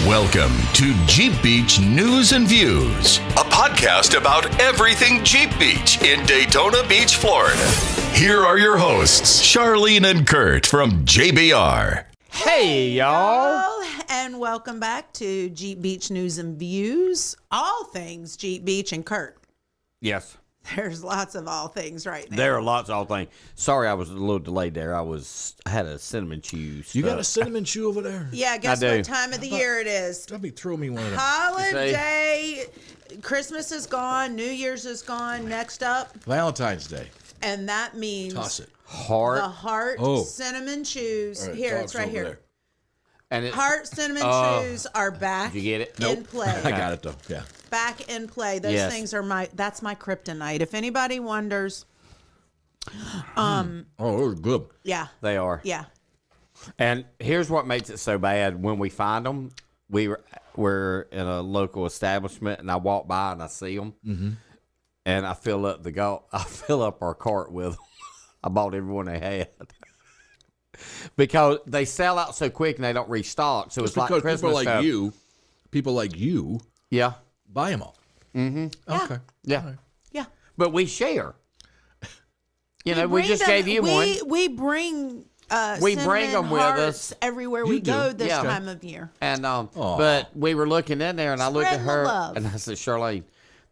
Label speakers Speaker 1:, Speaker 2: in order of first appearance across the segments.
Speaker 1: Welcome to Jeep Beach News and Views, a podcast about everything Jeep Beach in Daytona Beach, Florida. Here are your hosts, Charlene and Kurt from JBR.
Speaker 2: Hey, y'all.
Speaker 3: And welcome back to Jeep Beach News and Views. All things Jeep Beach and Kurt.
Speaker 2: Yes.
Speaker 3: There's lots of all things right now.
Speaker 2: There are lots of all things. Sorry, I was a little delayed there. I had a cinnamon chew.
Speaker 4: You got a cinnamon chew over there?
Speaker 3: Yeah, guess what time of the year it is?
Speaker 4: Let me throw me one of them.
Speaker 3: Holiday. Christmas is gone. New Year's is gone. Next up.
Speaker 4: Valentine's Day.
Speaker 3: And that means
Speaker 4: Toss it.
Speaker 3: the heart cinnamon chews.
Speaker 4: Right,
Speaker 3: here, it's right here.
Speaker 4: there.
Speaker 2: And
Speaker 3: Heart cinnamon chews are back
Speaker 2: Did you get it?
Speaker 3: in play.
Speaker 4: I got it though. Yeah.
Speaker 3: Back in play. Those things are that's my kryptonite. If anybody wonders,
Speaker 4: Oh, those are good.
Speaker 3: yeah.
Speaker 2: They are.
Speaker 3: Yeah.
Speaker 2: And here's what makes it so bad. When we find them, we're in a local establishment, and I walk by and I see them, and I fill up our cart with them. I bought everyone they had. Because they sell out so quick and they don't restock. So it's like
Speaker 4: because
Speaker 2: Christmas stuff.
Speaker 4: people like you
Speaker 2: Yeah.
Speaker 4: buy them all. Mm-hmm. Okay.
Speaker 2: Yeah.
Speaker 4: Right.
Speaker 3: Yeah.
Speaker 2: But we share. You know, we
Speaker 3: bring
Speaker 2: just
Speaker 3: them-
Speaker 2: gave you one.
Speaker 3: We bring
Speaker 2: We bring
Speaker 3: cinnamon
Speaker 2: them with
Speaker 3: hearts
Speaker 2: us.
Speaker 3: everywhere
Speaker 4: You
Speaker 3: we
Speaker 4: do.
Speaker 3: go this
Speaker 2: Yeah.
Speaker 3: time of year.
Speaker 2: And
Speaker 4: Aw.
Speaker 2: but we were looking in there, and I looked at
Speaker 3: Spreading the
Speaker 2: her,
Speaker 3: love.
Speaker 2: and I said, Charlene,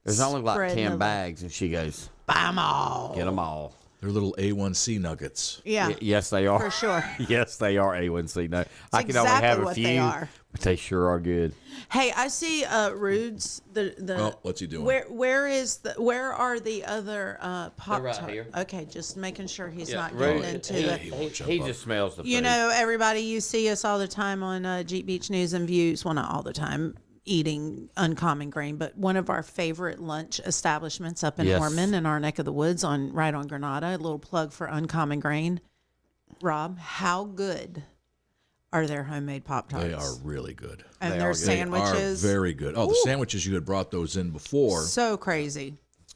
Speaker 2: there's only like
Speaker 3: Spreading the
Speaker 2: 10
Speaker 3: love.
Speaker 2: bags, and she goes,
Speaker 3: Buy them all.
Speaker 2: get them all.
Speaker 4: They're little A1C nuggets.
Speaker 3: Yeah,
Speaker 2: Yes, they are.
Speaker 3: for sure.
Speaker 2: Yes, they are A1C. No, I can only
Speaker 3: exactly
Speaker 2: have a
Speaker 3: what
Speaker 2: few,
Speaker 3: they are.
Speaker 2: but they sure are good.
Speaker 3: Hey, I see Rude's the
Speaker 4: Oh, what's he doing?
Speaker 3: where are the other Pop
Speaker 2: right
Speaker 3: Tart?
Speaker 2: here.
Speaker 3: Okay, just making sure he's not
Speaker 2: Rude,
Speaker 3: getting into
Speaker 4: yeah,
Speaker 3: it.
Speaker 2: he just smells the food.
Speaker 3: You know, everybody, you see us all the time on Jeep Beach News and Views. Well, not all the time, eating Uncommon Grain, but one of our favorite lunch establishments up in
Speaker 2: Yes.
Speaker 3: Ormond in our neck of the woods right on Granada. A little plug for Uncommon Grain. Rob, how good are their homemade Pop-Tarts?
Speaker 4: They are really good.
Speaker 3: And
Speaker 2: They
Speaker 3: their
Speaker 2: are good.
Speaker 3: sandwiches.
Speaker 4: They are very good. Oh, the sandwiches, you had brought those in before.
Speaker 3: So crazy.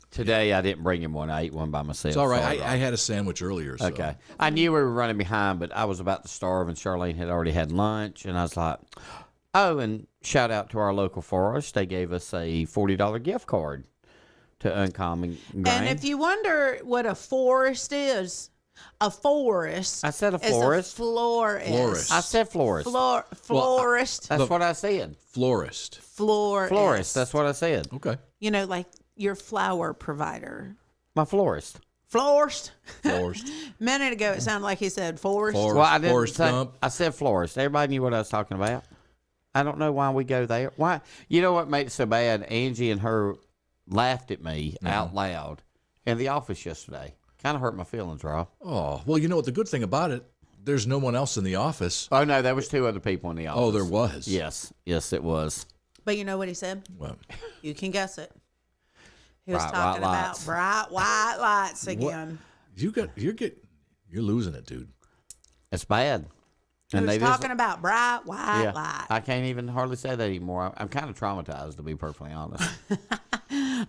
Speaker 2: Today, I didn't bring him one. I ate one by myself.
Speaker 4: It's all right.
Speaker 2: Sorry,
Speaker 4: I had a sandwich earlier. So.
Speaker 2: Okay. I knew we were running behind, but I was about to starve, and Charlene had already had lunch, and I was like, oh, and shout out to our local forest. They gave us a $40 gift card to Uncommon Grain.
Speaker 3: And if you wonder what a forest is, a forest.
Speaker 2: I said a
Speaker 3: is
Speaker 2: florist.
Speaker 4: Florist.
Speaker 2: I said florist.
Speaker 3: Florist.
Speaker 2: That's what I said.
Speaker 4: Florist.
Speaker 2: Florist. That's what I said.
Speaker 4: Okay.
Speaker 3: You know, like your flower provider.
Speaker 2: My florist.
Speaker 3: Florist.
Speaker 4: Florist.
Speaker 3: A minute ago, it sounded like he said forest.
Speaker 4: Forest.
Speaker 2: Well, I didn't
Speaker 4: Forrest
Speaker 2: say.
Speaker 4: Gump.
Speaker 2: I said florist. Everybody knew what I was talking about. I don't know why we go there. Why? You know what made it so bad? Angie and her laughed at me out loud in the office yesterday. Kind of hurt my feelings, Rob.
Speaker 4: Oh, well, you know what? The good thing about it, there's no one else in the office.
Speaker 2: Oh no, there was two other people in the office.
Speaker 4: Oh, there was.
Speaker 2: Yes, it was.
Speaker 3: But you know what he said?
Speaker 4: Well,
Speaker 3: You can guess it. He was
Speaker 2: Bright
Speaker 3: talking
Speaker 2: white
Speaker 3: about
Speaker 2: lights.
Speaker 3: bright white lights again.
Speaker 4: you're losing it, dude.
Speaker 2: It's bad.
Speaker 3: He was
Speaker 2: just-
Speaker 3: talking about bright white
Speaker 2: yeah,
Speaker 3: lights.
Speaker 2: I can't even hardly say that anymore. I'm kind of traumatized, to be perfectly honest.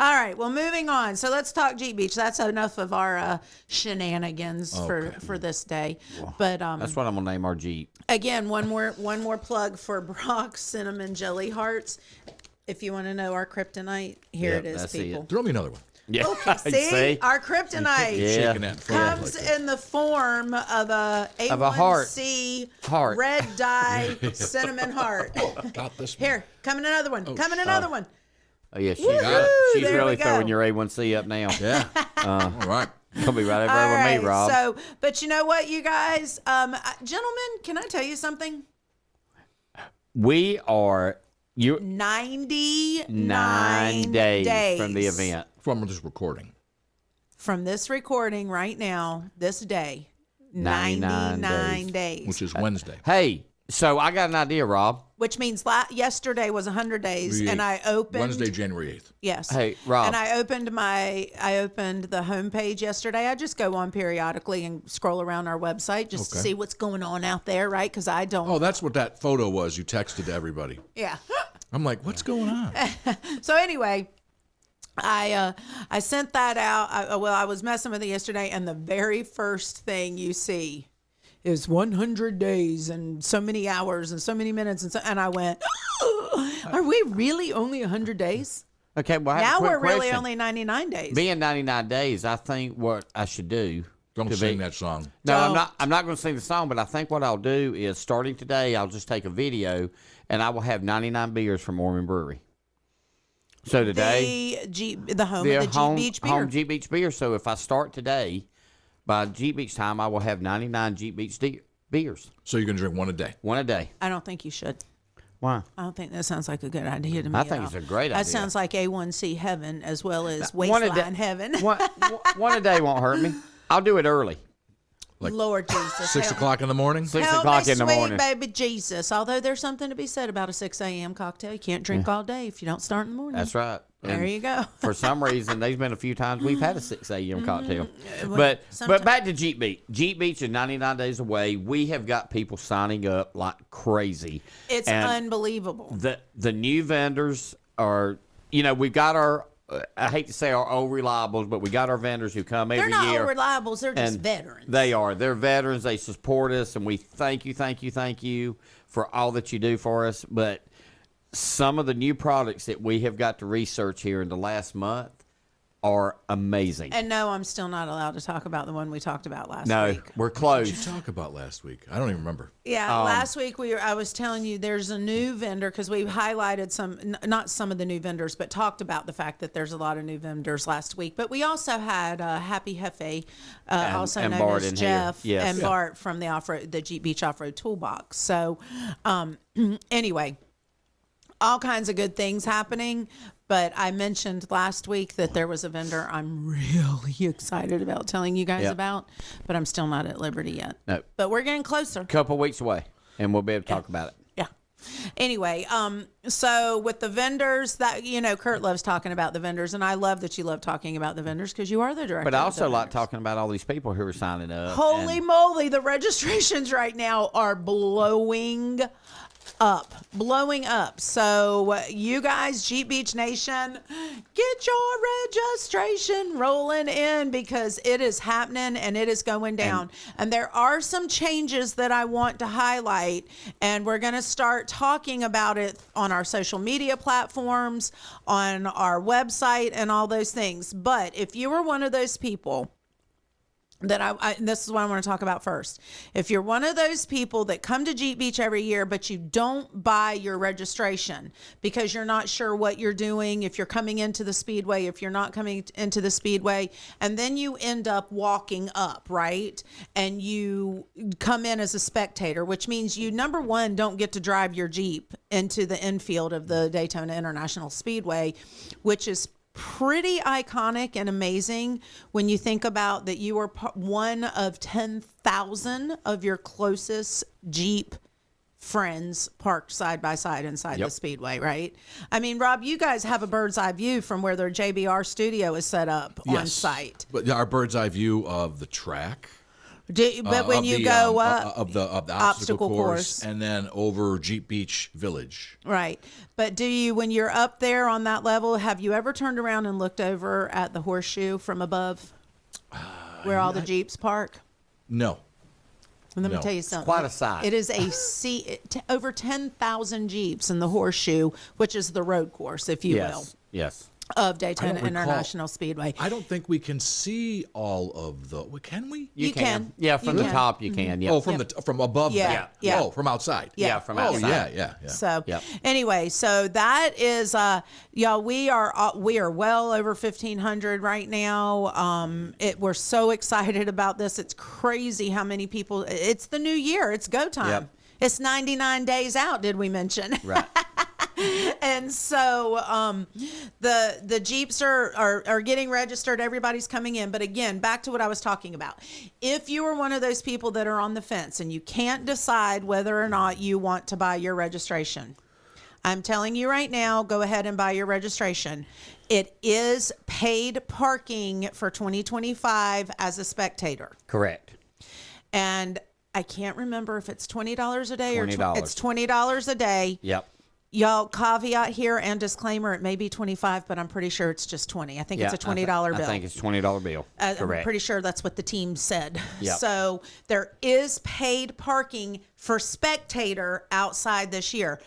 Speaker 3: All right, well, moving on. So let's talk Jeep Beach. That's enough of our shenanigans for this day. But
Speaker 2: That's what I'm gonna name our Jeep.
Speaker 3: again, one more plug for Brock's Cinnamon Jelly Hearts. If you want to know our kryptonite, here
Speaker 2: Yep,
Speaker 3: it is,
Speaker 2: that's
Speaker 3: people.
Speaker 2: it.
Speaker 4: Throw me another one.
Speaker 2: Yeah,
Speaker 3: See? Our kryptonite
Speaker 2: Yeah.
Speaker 4: Shaking that phone
Speaker 3: comes
Speaker 4: like that.
Speaker 3: in the form of a
Speaker 2: Of a heart.
Speaker 3: A1C
Speaker 2: Heart.
Speaker 3: red dye cinnamon heart.
Speaker 4: Got this one.
Speaker 3: Here, coming another one. Coming another one.
Speaker 2: Oh yeah, she's
Speaker 3: Woohoo!
Speaker 2: she's
Speaker 3: There
Speaker 2: really
Speaker 3: we go.
Speaker 2: throwing your A1C up now.
Speaker 4: Yeah. All right.
Speaker 2: She'll be right over
Speaker 3: All
Speaker 2: over
Speaker 3: right,
Speaker 2: me, Rob.
Speaker 3: so, but you know what, you guys? Gentlemen, can I tell you something?
Speaker 2: We are
Speaker 3: 99
Speaker 2: days from the event.
Speaker 4: From this recording.
Speaker 3: From this recording right now, this day,
Speaker 2: 99
Speaker 3: 99 days.
Speaker 4: Which is Wednesday.
Speaker 2: Hey, so I got an idea, Rob.
Speaker 3: Which means yesterday was 100 days, and I opened
Speaker 4: Wednesday, January 8th.
Speaker 3: Yes.
Speaker 2: Hey, Rob.
Speaker 3: And I opened the homepage yesterday. I just go on periodically and scroll around our website just to
Speaker 4: Okay.
Speaker 3: see what's going on out there, right? Because I don't.
Speaker 4: Oh, that's what that photo was you texted to everybody.
Speaker 3: Yeah.
Speaker 4: I'm like, what's going on?
Speaker 3: So anyway, I sent that out. I was messing with it yesterday, and the very first thing you see it's 100 days and so many hours and so many minutes. And I went, are we really only 100 days?
Speaker 2: Okay, well, I have
Speaker 3: Now
Speaker 2: a quick
Speaker 3: we're really
Speaker 2: question.
Speaker 3: only 99 days.
Speaker 2: Being 99 days, I think what I should do.
Speaker 4: Don't sing that song.
Speaker 2: No,
Speaker 3: Don't.
Speaker 2: I'm not going to sing the song, but I think what I'll do is starting today, I'll just take a video and I will have 99 beers from Orman Brewery. So today,
Speaker 3: the home of the Jeep Beach beer.
Speaker 2: Home Jeep Beach beer. So if I start today, by Jeep Beach time, I will have 99 Jeep Beach beers.
Speaker 4: So you can drink one a day.
Speaker 2: One a day.
Speaker 3: I don't think you should.
Speaker 2: Why?
Speaker 3: I don't think that sounds like a good idea to me.
Speaker 2: I think it's a great idea.
Speaker 3: That sounds like A1C heaven as well as
Speaker 2: One a day-
Speaker 3: waistline heaven.
Speaker 2: one a day won't hurt me. I'll do it early.
Speaker 3: Lord Jesus.
Speaker 4: 6 o'clock in the morning?
Speaker 2: 6
Speaker 3: Help
Speaker 2: o'clock
Speaker 3: me,
Speaker 2: in the
Speaker 3: sweet
Speaker 2: morning.
Speaker 3: baby Jesus. Although there's something to be said about a 6 a.m. cocktail. You can't drink all day if you don't start in the morning.
Speaker 2: That's right.
Speaker 3: There
Speaker 2: And
Speaker 3: you go.
Speaker 2: For some reason, there's been a few times we've had a 6 a.m. cocktail.
Speaker 3: Well,
Speaker 2: But
Speaker 3: sometimes-
Speaker 2: back to Jeep Beach. Jeep Beach is 99 days away. We have got people signing up like crazy.
Speaker 3: It's
Speaker 2: And
Speaker 3: unbelievable.
Speaker 2: The new vendors are, we've got our, I hate to say our old reliables, but we got our vendors who come
Speaker 3: They're
Speaker 2: every
Speaker 3: not
Speaker 2: year.
Speaker 3: old reliables. They're just
Speaker 2: And
Speaker 3: veterans.
Speaker 2: They are. They're veterans. They support us, and we thank you for all that you do for us. But some of the new products that we have got to research here in the last month are amazing.
Speaker 3: And no, I'm still not allowed to talk about the one we talked about last
Speaker 2: No,
Speaker 3: week.
Speaker 2: we're
Speaker 4: What did
Speaker 2: closed.
Speaker 4: you talk about last week? I don't even remember.
Speaker 3: Yeah, last week I was telling you there's a new vendor because we highlighted not some of the new vendors, but talked about the fact that there's a lot of new vendors last week. But we also had Happy Hefe, also
Speaker 2: and
Speaker 3: known
Speaker 2: Bart
Speaker 3: as
Speaker 2: in here.
Speaker 3: Jeff,
Speaker 2: Yes.
Speaker 3: and
Speaker 2: Yeah.
Speaker 3: Bart from the Jeep Beach Off-Road Toolbox. So anyway, all kinds of good things happening. But I mentioned last week that there was a vendor I'm really excited about telling you guys
Speaker 2: Yep.
Speaker 3: about, but I'm still not at liberty yet.
Speaker 2: No.
Speaker 3: But we're getting closer.
Speaker 2: Couple weeks away, and we'll be able to talk about it.
Speaker 3: Yeah. Anyway, so with the vendors that, Kurt loves talking about the vendors, and I love that you love talking about the vendors because you are the director.
Speaker 2: But I
Speaker 3: of the
Speaker 2: also like
Speaker 3: vendors.
Speaker 2: talking about all these people who are signing up.
Speaker 3: Holy
Speaker 2: and
Speaker 3: moly, the registrations right now are blowing up. So you guys, Jeep Beach Nation, get your registration rolling in because it is happening and it is going down. And there are some changes that I want to highlight, and we're going to start talking about it on our social media platforms, on our website, and all those things. But if you were one of those people that this is what I want to talk about first. If you're one of those people that come to Jeep Beach every year, but you don't buy your registration because you're not sure what you're doing, if you're coming into the Speedway, if you're not coming into the Speedway, and then you end up walking up, right? And you come in as a spectator, which means you, number one, don't get to drive your Jeep into the infield of the Daytona International Speedway, which is pretty iconic and amazing when you think about that you are one of 10,000 of your closest Jeep friends parked side by side inside the Speedway, right? I mean, Rob, you guys have a bird's eye view from where their JBR studio is set up on site.
Speaker 4: But our bird's eye view of the track.
Speaker 3: But when you go up
Speaker 4: of the obstacle course and then over Jeep Beach Village.
Speaker 3: Right. But do you, when you're up there on that level, have you ever turned around and looked over at the horseshoe from above where all the Jeeps park?
Speaker 4: No.
Speaker 3: And let me
Speaker 4: No.
Speaker 3: tell you something.
Speaker 2: quite a sight.
Speaker 3: It is over 10,000 Jeeps in the horseshoe, which is the road course, if you will,
Speaker 2: Yes.
Speaker 3: of Daytona
Speaker 4: recall.
Speaker 3: International Speedway.
Speaker 4: I don't think we can see all of the. Can we?
Speaker 3: You can.
Speaker 2: Yeah, from
Speaker 3: You
Speaker 2: the
Speaker 3: can.
Speaker 2: top you can. Yeah.
Speaker 4: Oh, from above.
Speaker 3: Yeah,
Speaker 4: that.
Speaker 3: yeah.
Speaker 4: Oh, from outside.
Speaker 2: Yeah, from
Speaker 4: Oh,
Speaker 2: outside.
Speaker 4: yeah.
Speaker 3: So
Speaker 2: Yep.
Speaker 3: anyway, so that is y'all, we are well over 1,500 right now. We're so excited about this. It's crazy how many people. It's the new year. It's go time.
Speaker 2: Yep.
Speaker 3: It's 99 days out. Did we mention?
Speaker 2: Right.
Speaker 3: And so the Jeeps are getting registered. Everybody's coming in. But again, back to what I was talking about. If you are one of those people that are on the fence and you can't decide whether or not you want to buy your registration, I'm telling you right now, go ahead and buy your registration. It is paid parking for 2025 as a spectator.
Speaker 2: Correct.
Speaker 3: And I can't remember if it's $20 a day or
Speaker 2: $20.
Speaker 3: it's $20 a day.
Speaker 2: Yep.
Speaker 3: Y'all, caveat here and disclaimer, it may be 25, but I'm pretty sure it's just 20. I think it's a $20 bill.
Speaker 2: I think it's $20 bill.
Speaker 3: I'm
Speaker 2: Correct.
Speaker 3: pretty sure that's what the team said.
Speaker 2: Yep.
Speaker 3: So there is paid parking for spectator outside this year.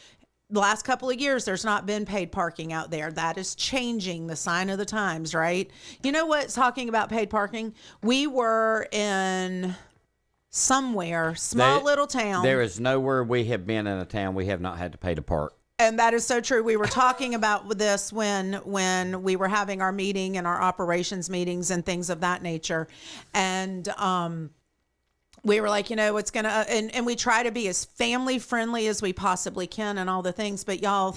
Speaker 3: The last couple of years, there's not been paid parking out there. That is changing, the sign of the times, right? You know what's talking about paid parking? We were in somewhere, small little town.
Speaker 2: There is nowhere we have been in a town we have not had to pay to park.
Speaker 3: And that is so true. We were talking about this when we were having our meeting and our operations meetings and things of that nature. And we were like, it's going to, and we try to be as family friendly as we possibly can and all the things. But y'all,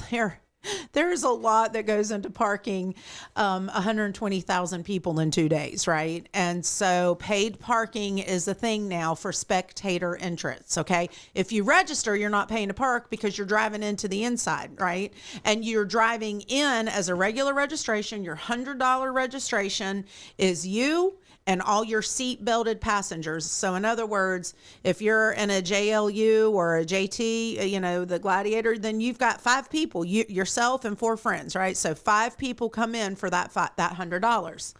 Speaker 3: there's a lot that goes into parking 120,000 people in 2 days, right? And so paid parking is a thing now for spectator entrance, okay? If you register, you're not paying to park because you're driving into the inside, right? And you're driving in as a regular registration. Your $100 registration is you and all your seat belted passengers. So in other words, if you're in a JLU or a JT, the Gladiator, then you've got 5 people, yourself and 4 friends, right? So 5 people come in for that $100.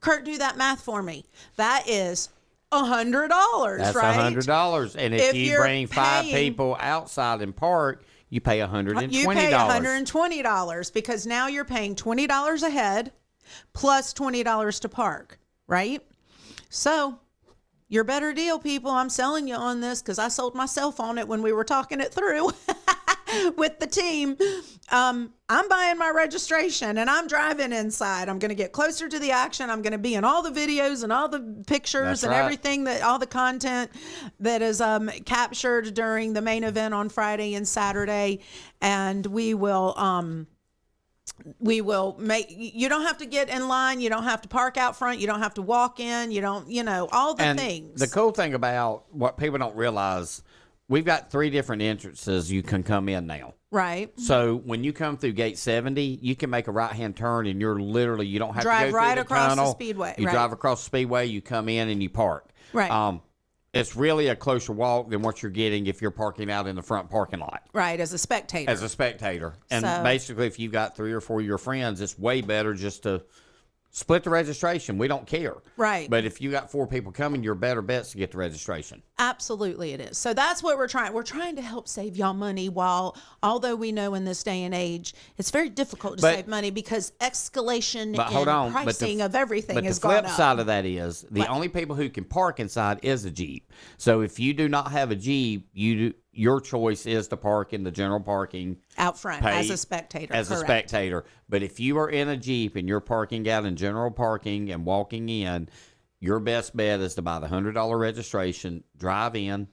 Speaker 3: Kurt, do that math for me. That is $100,
Speaker 2: That's
Speaker 3: right?
Speaker 2: $100. And if you bring 5 people outside and park, you pay $120.
Speaker 3: You pay $120 because now you're paying $20 a head plus $20 to park, right? So your better deal, people. I'm selling you on this because I sold myself on it when we were talking it through with the team. I'm buying my registration and I'm driving inside. I'm going to get closer to the action. I'm going to be in all the videos and all the pictures and everything all the content that is captured during the main event on Friday and Saturday. And we will make, you don't have to get in line. You don't have to park out front. You don't have to walk in. You don't, all the things.
Speaker 2: The cool thing about what people don't realize, we've got 3 different entrances you can come in now.
Speaker 3: Right.
Speaker 2: So when you come through gate 70, you can make a right-hand turn and you don't have
Speaker 3: drive
Speaker 2: to go
Speaker 3: right
Speaker 2: through the
Speaker 3: across
Speaker 2: tunnel.
Speaker 3: the speedway.
Speaker 2: You drive across the speedway, you come in and you park.
Speaker 3: Right.
Speaker 2: It's really a closer walk than what you're getting if you're parking out in the front parking lot.
Speaker 3: Right, as a spectator.
Speaker 2: And basically, if you've got 3 or 4 of your friends, it's way better just to split the registration. We don't care.
Speaker 3: Right.
Speaker 2: But if you got 4 people coming, your better bet's to get the registration.
Speaker 3: Absolutely it is. So that's what we're trying. We're trying to help save y'all money although we know in this day and age, it's very difficult to save money because escalation in pricing of everything has gone up.
Speaker 2: But the flip side of that is the only people who can park inside is a Jeep. So if you do not have a Jeep, your choice is to park in the general parking
Speaker 3: out front as a spectator.
Speaker 2: As a spectator. But if you are in a Jeep and you're parking out in general parking and walking in, your best bet is to buy the $100 registration, drive in,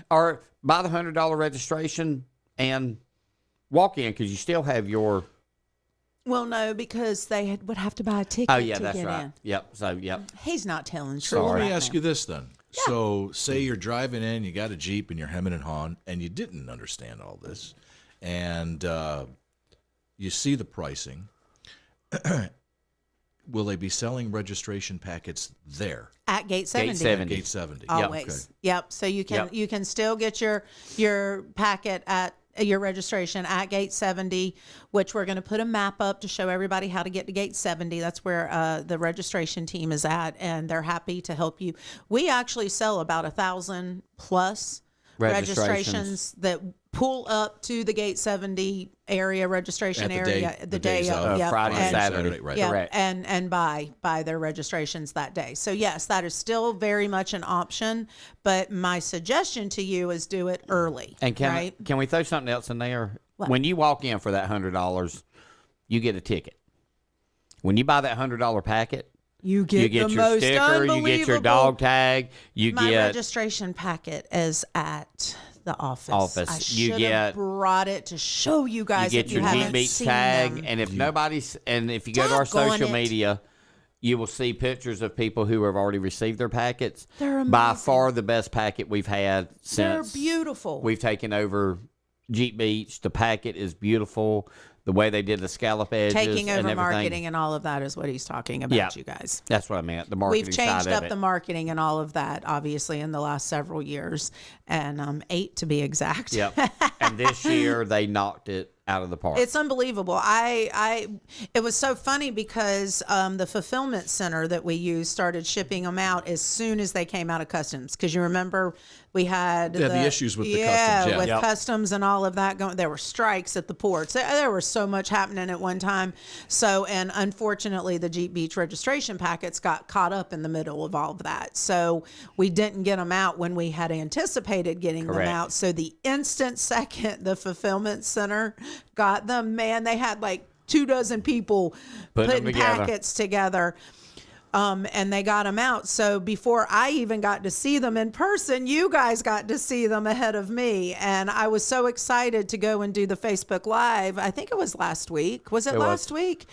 Speaker 2: or buy the $100 registration and walk in because you still have your.
Speaker 3: Well, no, because they would have to buy a ticket.
Speaker 2: Oh yeah,
Speaker 3: to
Speaker 2: that's
Speaker 3: get
Speaker 2: right.
Speaker 3: in.
Speaker 2: Yep. So yep.
Speaker 3: He's not telling truth.
Speaker 4: So let me
Speaker 3: right
Speaker 4: ask
Speaker 3: now.
Speaker 4: you this then. Yeah. So say you're driving in, you got a Jeep and you're hemming and hawing, and you didn't understand all this, and you see the pricing. Will they be selling registration packets there?
Speaker 3: At gate 70.
Speaker 2: Gate 70.
Speaker 4: Gate 70.
Speaker 3: Always.
Speaker 4: Okay.
Speaker 3: Yep. So you can still get your packet at your registration at gate 70, which we're going to put a map up to show everybody how to get to gate 70. That's where the registration team is at, and they're happy to help you. We actually sell about 1,000 plus registrations that pull up to the gate 70 area registration area
Speaker 4: the day of
Speaker 2: Friday and Saturday.
Speaker 4: Right.
Speaker 3: Yeah,
Speaker 2: Correct.
Speaker 3: and buy their registrations that day. So yes, that is still very much an option, but my suggestion to you is do it early.
Speaker 2: And can we throw something else in there?
Speaker 3: What?
Speaker 2: When you walk in for that $100, you get a ticket. When you buy that $100 packet,
Speaker 3: you get the
Speaker 2: your
Speaker 3: most
Speaker 2: sticker, you get your dog tag,
Speaker 3: My registration packet is at the office. I should have brought it to show you guys.
Speaker 2: You get your
Speaker 3: haven't
Speaker 2: Beach
Speaker 3: seen
Speaker 2: tag,
Speaker 3: them.
Speaker 2: and if if you go to our social media, you will see pictures of people who have already received their packets.
Speaker 3: They're amazing.
Speaker 2: By far the best packet we've had since
Speaker 3: They're beautiful.
Speaker 2: We've taken over Jeep Beach. The packet is beautiful. The way they did the scallop edges,
Speaker 3: taking over
Speaker 2: and everything.
Speaker 3: marketing and all of that is what he's talking about, you guys.
Speaker 2: That's what I meant. The marketing
Speaker 3: We've changed
Speaker 2: side of
Speaker 3: up
Speaker 2: it.
Speaker 3: the marketing and all of that, obviously, in the last several years, and 8 to be exact.
Speaker 2: Yep. And this year they knocked it out of the park.
Speaker 3: It's unbelievable. It was so funny because the fulfillment center that we use started shipping them out as soon as they came out of customs. Because you remember we had
Speaker 4: the issues with the customs.
Speaker 3: with customs and all of that going. There were strikes at the ports. There was so much happening at one time. So, and unfortunately, the Jeep Beach registration packets got caught up in the middle of all of that. So we didn't get them out when we had anticipated getting them out. So the instant second the fulfillment center got them, man, they had like 24 people putting packets together. And they got them out. So before I even got to see them in person, you guys got to see them ahead of me. And I was so excited to go and do the Facebook Live. I think it was last week. Was it last week?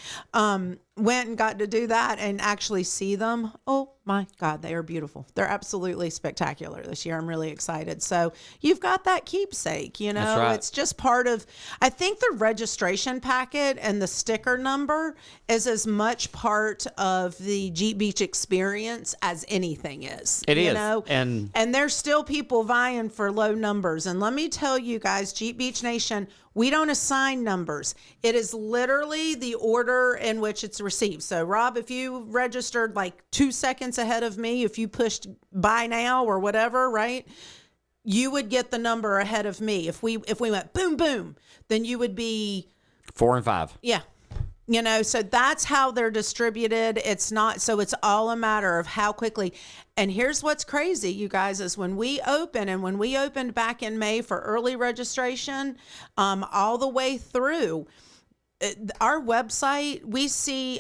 Speaker 3: Went and got to do that and actually see them. Oh my God, they are beautiful. They're absolutely spectacular this year. I'm really excited. So you've got that keepsake, you know,
Speaker 2: That's right.
Speaker 3: It's just part of, I think the registration packet and the sticker number is as much part of the Jeep Beach experience as anything is.
Speaker 2: It
Speaker 3: you
Speaker 2: is.
Speaker 3: know?
Speaker 2: And
Speaker 3: there's still people vying for low numbers. And let me tell you guys, Jeep Beach Nation, we don't assign numbers. It is literally the order in which it's received. So, Rob, if you registered like 2 seconds ahead of me, if you pushed buy now or whatever, right, you would get the number ahead of me. If we went boom, boom, then you would be
Speaker 2: 4 and 5.
Speaker 3: Yeah. You know, so that's how they're distributed. It's not, so it's all a matter of how quickly. And here's what's crazy, you guys, is when we opened back in May for early registration, all the way through our website, we see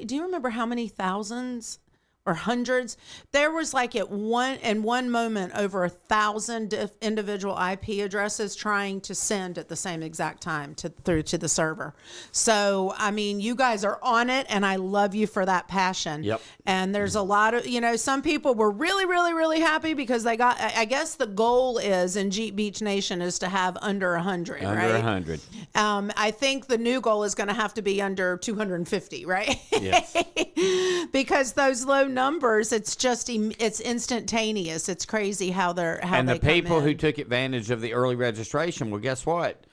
Speaker 3: do you remember how many thousands or hundreds? There was like in one moment over 1,000 individual IP addresses trying to send at the same exact time through to the server. So, I mean, you guys are on it, and I love you for that passion.
Speaker 2: Yep.
Speaker 3: And there's a lot of, you know, some people were really, really, really happy because they got, I guess the goal is in Jeep Beach Nation is to have under 100,
Speaker 2: Under
Speaker 3: right?
Speaker 2: 100.
Speaker 3: I think the new goal is going to have to be under 250, right?
Speaker 2: Yes.
Speaker 3: Because those low numbers, it's just it's instantaneous. It's crazy how
Speaker 2: and
Speaker 3: they
Speaker 2: the people
Speaker 3: come in.
Speaker 2: who took advantage of the early registration, well, guess what?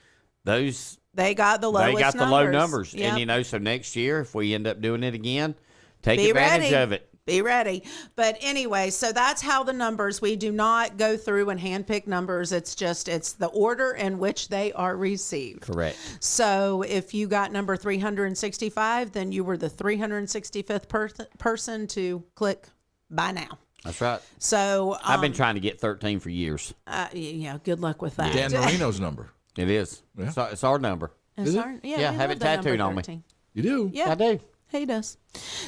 Speaker 3: They got the lowest
Speaker 2: They got the
Speaker 3: numbers.
Speaker 2: low numbers.
Speaker 3: Yep.
Speaker 2: And, you know, so next year, if we end up doing it again, take
Speaker 3: Be
Speaker 2: advantage
Speaker 3: ready.
Speaker 2: of it.
Speaker 3: Be ready. But anyway, so that's how the numbers, we do not go through and handpick numbers. It's the order in which they are received.
Speaker 2: Correct.
Speaker 3: So if you got number 365, then you were the 365th person to click buy now.
Speaker 2: That's right.
Speaker 3: So
Speaker 2: I've been trying to get 13 for years.
Speaker 3: yeah, good luck with that.
Speaker 4: Dan Marino's number.
Speaker 2: It is.
Speaker 4: Yeah.
Speaker 2: It's our number.
Speaker 3: It's
Speaker 4: Is it?
Speaker 3: hard.
Speaker 2: Yeah,
Speaker 3: we
Speaker 2: have
Speaker 3: love
Speaker 2: it
Speaker 3: the number
Speaker 2: tattooed on me.
Speaker 3: 13.
Speaker 4: You do?
Speaker 3: Yeah.
Speaker 2: I do.
Speaker 3: He does.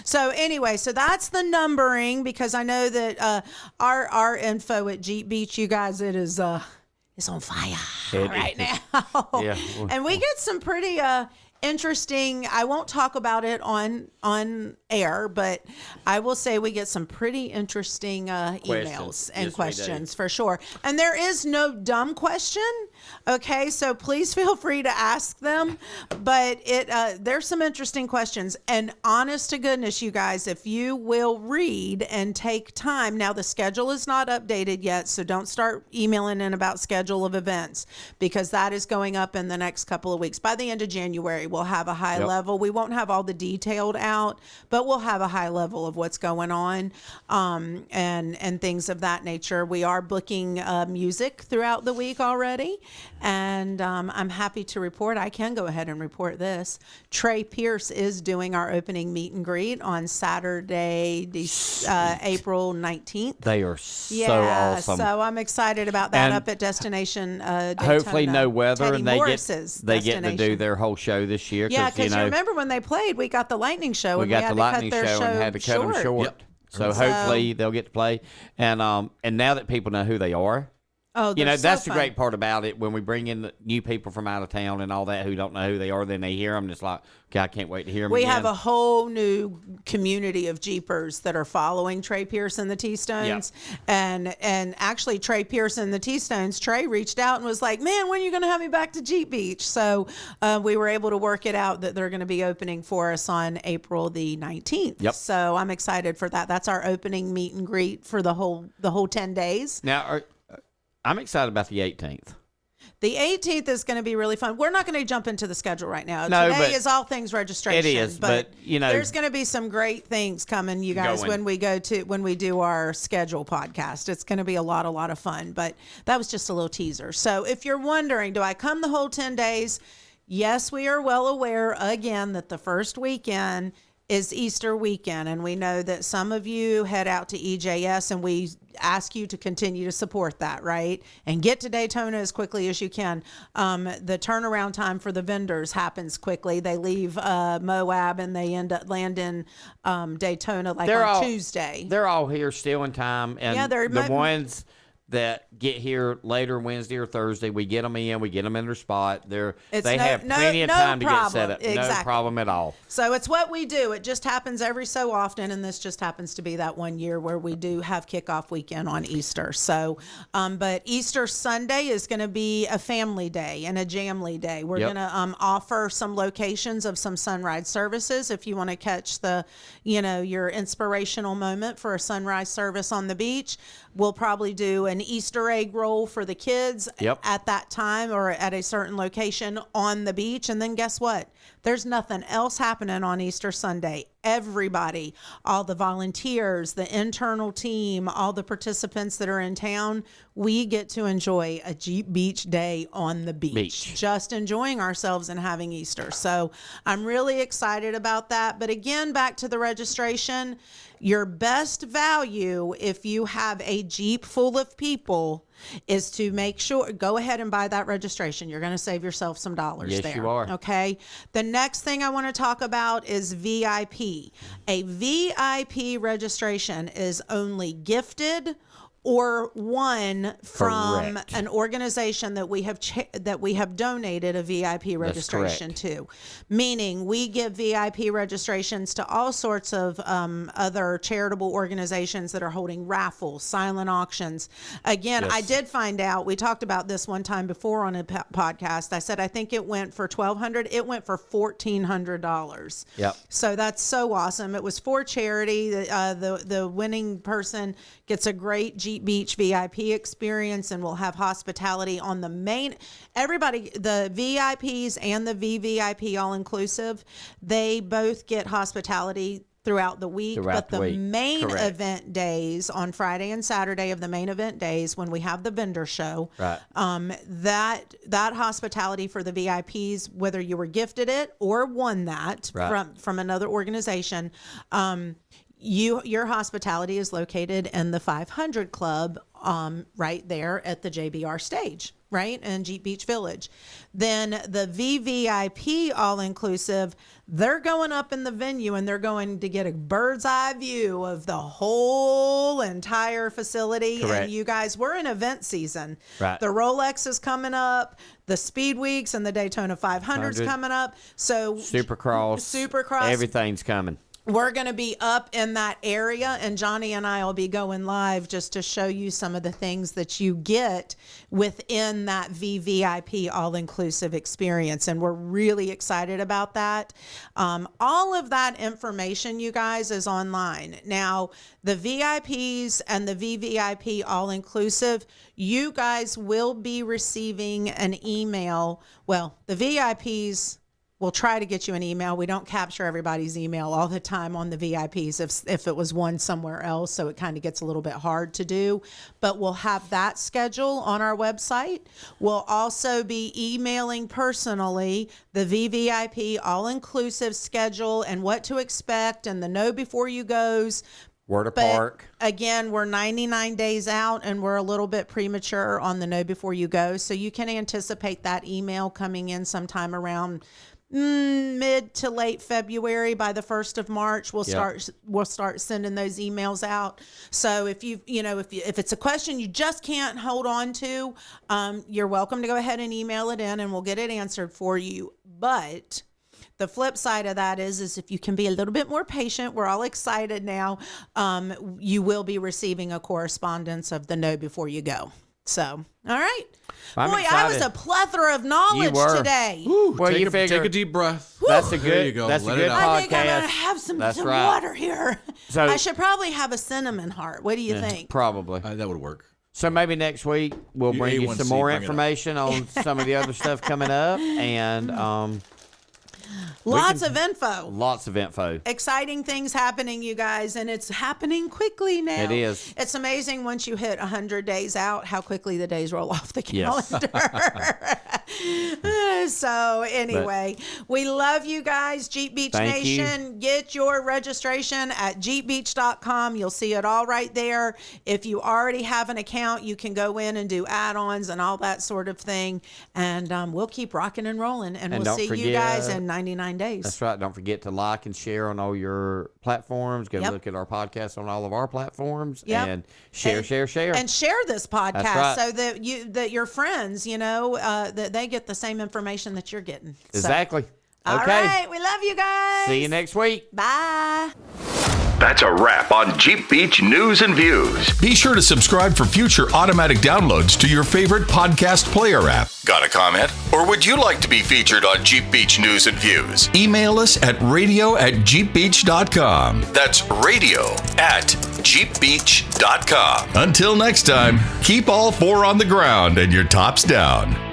Speaker 3: So anyway, so that's the numbering, because I know that our info at Jeep Beach, you guys, it's on fire right now.
Speaker 2: Yeah.
Speaker 3: And we get some pretty interesting, I won't talk about it on air, but I will say we get some pretty interesting emails and
Speaker 2: Yes,
Speaker 3: questions for sure. And there is no dumb question. Okay, so please feel free to ask them, but there's some interesting questions. And honest to goodness, you guys, if you will read and take time, now the schedule is not updated yet, so don't start emailing in about schedule of events, because that is going up in the next couple of weeks. By the end of January, we'll have a high level. We won't have all the detailed out, but we'll have a high level of what's going on, and things of that nature. We are booking music throughout the week already, and I'm happy to report, I can go ahead and report this. Trey Pierce is doing our opening meet and greet on Saturday, April 19th.
Speaker 2: They are so awesome.
Speaker 3: So I'm excited about that,
Speaker 2: And
Speaker 3: up at Destination Daytona.
Speaker 2: Hopefully no weather,
Speaker 3: Teddy
Speaker 2: and they
Speaker 3: Morris's
Speaker 2: get to do
Speaker 3: destination.
Speaker 2: their whole show this year.
Speaker 3: Yeah, because
Speaker 2: you know,
Speaker 3: remember when they played, we got the lightning show.
Speaker 2: we
Speaker 3: and
Speaker 2: got
Speaker 3: had
Speaker 2: the
Speaker 3: to
Speaker 2: lightning
Speaker 3: cut their
Speaker 2: show and had to cut them short.
Speaker 4: Yep.
Speaker 2: So hopefully they'll get to play. And now that people know who they are,
Speaker 3: Oh,
Speaker 2: you know,
Speaker 3: they're so
Speaker 2: that's the
Speaker 3: fun.
Speaker 2: great part about it. When we bring in new people from out of town and all that who don't know who they are, then they hear them. It's like, okay, I can't wait to hear them
Speaker 3: We
Speaker 2: again.
Speaker 3: have a whole new community of Jeepers that are following Trey Pierce and the T-Stones. And actually, Trey Pierce and the T-Stones, Trey reached out and was like, man, when are you going to have me back to Jeep Beach? So we were able to work it out that they're going to be opening for us on April the 19th.
Speaker 2: Yep.
Speaker 3: So I'm excited for that. That's our opening meet and greet for the whole 10 days.
Speaker 2: Now, I'm excited about the 18th.
Speaker 3: The 18th is going to be really fun. We're not going to jump into the schedule right now.
Speaker 2: No,
Speaker 3: Today
Speaker 2: but
Speaker 3: is all things registration.
Speaker 2: it is, but,
Speaker 3: there's going to be some great things coming, you guys, when we do our schedule podcast. It's going to be a lot of fun. But that was just a little teaser. So if you're wondering, do I come the whole 10 days? Yes, we are well aware again that the first weekend is Easter weekend, and we know that some of you head out to EJS, and we ask you to continue to support that, right? And get to Daytona as quickly as you can. The turnaround time for the vendors happens quickly. They leave Moab and they land in Daytona on Tuesday.
Speaker 2: They're all here still in time, and the ones that get here later Wednesday or Thursday, we get them in, we get them in their spot. They have plenty of time to get set up. Exactly. No problem at all.
Speaker 3: So it's what we do. It just happens every so often, and this just happens to be that one year where we do have kickoff weekend on Easter. So, but Easter Sunday is going to be a family day and a jamly day. We're going to offer some locations of some sunrise services if you want to catch your inspirational moment for a sunrise service on the beach. We'll probably do an Easter egg roll for the kids at that time or at a certain location on the beach. And then guess what? There's nothing else happening on Easter Sunday. Everybody, all the volunteers, the internal team, all the participants that are in town, we get to enjoy a Jeep Beach day on the beach. Just enjoying ourselves and having Easter. So I'm really excited about that. But again, back to the registration, your best value if you have a Jeep full of people is to make sure, go ahead and buy that registration. You're going to save yourself some dollars there.
Speaker 2: Yes, you are.
Speaker 3: Okay. The next thing I want to talk about is VIP. A VIP registration is only gifted or won from an organization that we have donated a VIP registration to. Meaning we give VIP registrations to all sorts of other charitable organizations that are holding raffles, silent auctions. Again, I did find out, we talked about this one time before on a podcast. I said I think it went for $1,200. It went for $1,400.
Speaker 2: Yep.
Speaker 3: So that's so awesome. It was for charity. The winning person gets a great Jeep Beach VIP experience, and we'll have hospitality on the main. Everybody, the VIPs and the VVIP all-inclusive, they both get hospitality throughout the week. The main event days on Friday and Saturday of the main event days when we have the vendor show, that hospitality for the VIPs, whether you were gifted it or won that from another organization, your hospitality is located in the 500 Club, right there at the JBR stage, right, in Jeep Beach Village. Then the VVIP all-inclusive, they're going up in the venue and they're going to get a bird's eye view of the whole entire facility.
Speaker 2: Correct.
Speaker 3: And you guys, we're in event season.
Speaker 2: Right.
Speaker 3: The Rolex is coming up, the Speed Weeks and the Daytona 500's coming up. So Supercross,
Speaker 2: everything's coming.
Speaker 3: We're going to be up in that area, and Johnny and I will be going live just to show you some of the things that you get within that VVIP all-inclusive experience, and we're really excited about that. All of that information, you guys, is online. Now, the VIPs and the VVIP all-inclusive, you guys will be receiving an email. Well, the VIPs, we'll try to get you an email. We don't capture everybody's email all the time on the VIPs if it was one somewhere else, so it kind of gets a little bit hard to do. But we'll have that schedule on our website. We'll also be emailing personally the VVIP all-inclusive schedule and what to expect and the know before you goes.
Speaker 2: Where to park.
Speaker 3: Again, we're 99 days out and we're a little bit premature on the know before you go. So you can anticipate that email coming in sometime around mid to late February. By the 1st of March, we'll start sending those emails out. So if if it's a question you just can't hold on to, you're welcome to go ahead and email it in and we'll get it answered for you. But the flip side of that is if you can be a little bit more patient, we're all excited now, you will be receiving a correspondence of the know before you go. So, all right. Boy, I was a plethora of knowledge today.
Speaker 4: Woo, well, take a deep breath.
Speaker 2: Woo. That's a good.
Speaker 4: There you go.
Speaker 2: That's
Speaker 4: Let
Speaker 2: a good podcast.
Speaker 3: I think I'm gonna have some water here.
Speaker 2: So,
Speaker 3: I should probably have a cinnamon heart. What do you think?
Speaker 2: Probably
Speaker 4: that would work.
Speaker 2: So maybe next week we'll bring you
Speaker 4: A1C,
Speaker 2: some more
Speaker 4: bring it up.
Speaker 2: information on some of the other stuff coming up, and
Speaker 3: Lots of info.
Speaker 2: lots of info.
Speaker 3: Exciting things happening, you guys, and it's happening quickly now.
Speaker 2: It is.
Speaker 3: It's amazing once you hit 100 days out how quickly the days roll off the
Speaker 2: Yes.
Speaker 3: calendar. So anyway, we love you guys, Jeep Beach
Speaker 2: Thank you.
Speaker 3: Nation. Get your registration at jeepbeach.com. You'll see it all right there. If you already have an account, you can go in and do add-ons and all that sort of thing. And we'll keep rocking and rolling, and we'll
Speaker 2: don't
Speaker 3: see you
Speaker 2: forget-
Speaker 3: guys in 99 days.
Speaker 2: That's right. Don't forget to like and share on all your platforms. Go
Speaker 3: Yep.
Speaker 2: look at our podcast on all of our platforms,
Speaker 3: Yep.
Speaker 2: and share.
Speaker 3: And share this podcast
Speaker 2: right.
Speaker 3: so that your friends, that they get the same information that you're getting. So-
Speaker 2: Exactly.
Speaker 3: All
Speaker 2: Okay.
Speaker 3: right, we love you guys.
Speaker 2: See you next week.
Speaker 3: Bye.
Speaker 1: That's a wrap on Jeep Beach News and Views. Be sure to subscribe for future automatic downloads to your favorite podcast player app. Got a comment? Or would you like to be featured on Jeep Beach News and Views? Email us at radio@jeepbeach.com. That's radio@jeepbeach.com. Until next time, keep all four on the ground and your tops down.